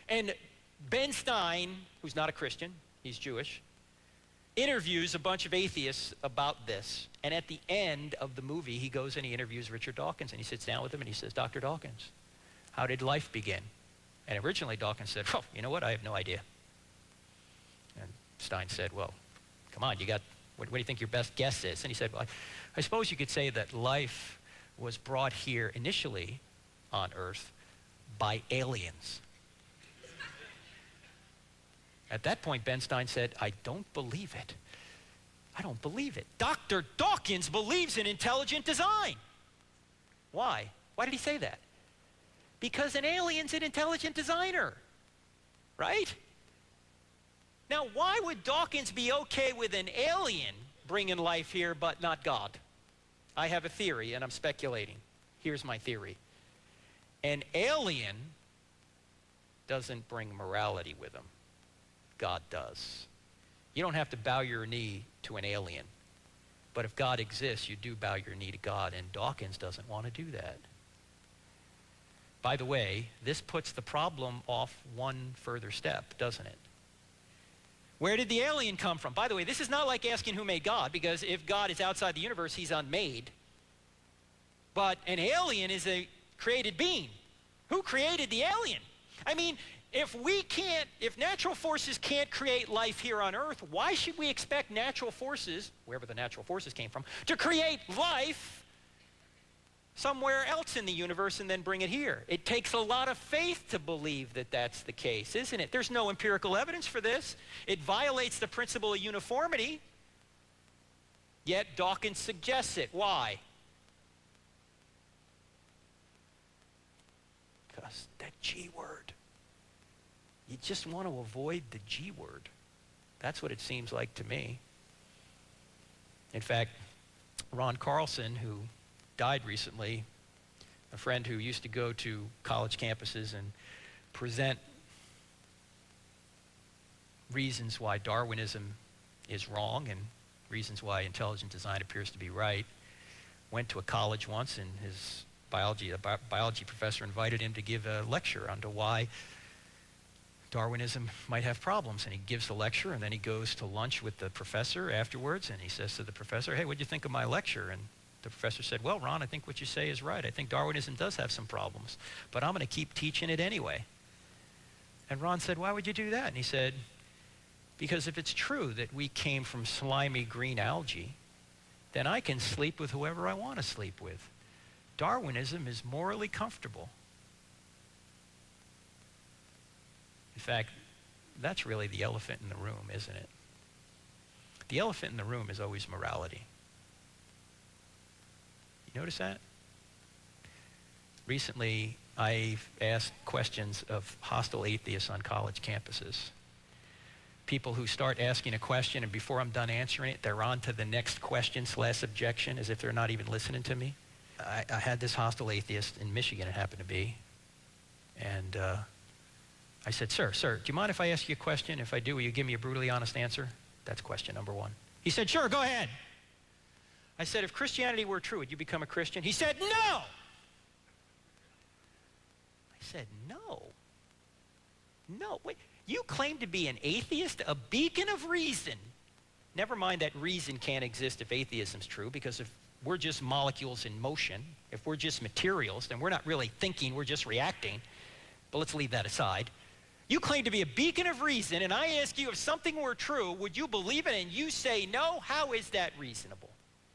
And Ben Stein, who's not a Christian, he's Jewish, interviews a bunch of atheists about this. And at the end of the movie, he goes and he interviews Richard Dawkins, and he sits down with him and he says, Dr. Dawkins, how did life begin? And originally Dawkins said, well, you know what, I have no idea. And Stein said, well, come on, what do you think your best guess is? And he said, well, I suppose you could say that life was brought here initially on Earth by aliens. At that point, Ben Stein said, I don't believe it. I don't believe it. Dr. Dawkins believes in intelligent design. Why? Why did he say that? Because an alien's an intelligent designer, right? Now, why would Dawkins be okay with an alien bringing life here but not God? I have a theory, and I'm speculating. Here's my theory. An alien doesn't bring morality with him. God does. You don't have to bow your knee to an alien. But if God exists, you do bow your knee to God, and Dawkins doesn't want to do that. By the way, this puts the problem off one further step, doesn't it? Where did the alien come from? By the way, this is not like asking who made God, because if God is outside the universe, he's unmade. But an alien is a created being. Who created the alien? I mean, if natural forces can't create life here on Earth, why should we expect natural forces, wherever the natural forces came from, to create life somewhere else in the universe and then bring it here? It takes a lot of faith to believe that that's the case, isn't it? There's no empirical evidence for this. It violates the principle of uniformity, yet Dawkins suggests it. Why? Because that G word. You just want to avoid the G word. That's what it seems like to me. In fact, Ron Carlson, who died recently, a friend who used to go to college campuses and present reasons why Darwinism is wrong and reasons why intelligent design appears to be right, went to a college once, and his biology professor invited him to give a lecture on why Darwinism might have problems. And he gives the lecture, and then he goes to lunch with the professor afterwards, and he says to the professor, hey, what'd you think of my lecture? And the professor said, well, Ron, I think what you say is right. I think Darwinism does have some problems, but I'm going to keep teaching it anyway. And Ron said, why would you do that? And he said, because if it's true that we came from slimy green algae, then I can sleep with whoever I want to sleep with. Darwinism is morally comfortable. In fact, that's really the elephant in the room, isn't it? The elephant in the room is always morality. You notice that? Recently, I've asked questions of hostile atheists on college campuses. People who start asking a question, and before I'm done answering it, they're on to the next question/objection, as if they're not even listening to me. I had this hostile atheist in Michigan, it happened to be, and I said, sir, do you mind if I ask you a question? If I do, will you give me a brutally honest answer? That's question number one. He said, sure, go ahead. I said, if Christianity were true, would you become a Christian? He said, no! I said, no. No, wait, you claim to be an atheist, a beacon of reason. Never mind that reason can't exist if atheism's true, because if we're just molecules in motion, if we're just materials, then we're not really thinking, we're just reacting. But let's leave that aside. You claim to be a beacon of reason, and I ask you, if something were true, would you believe it? And you say no? How is that reasonable?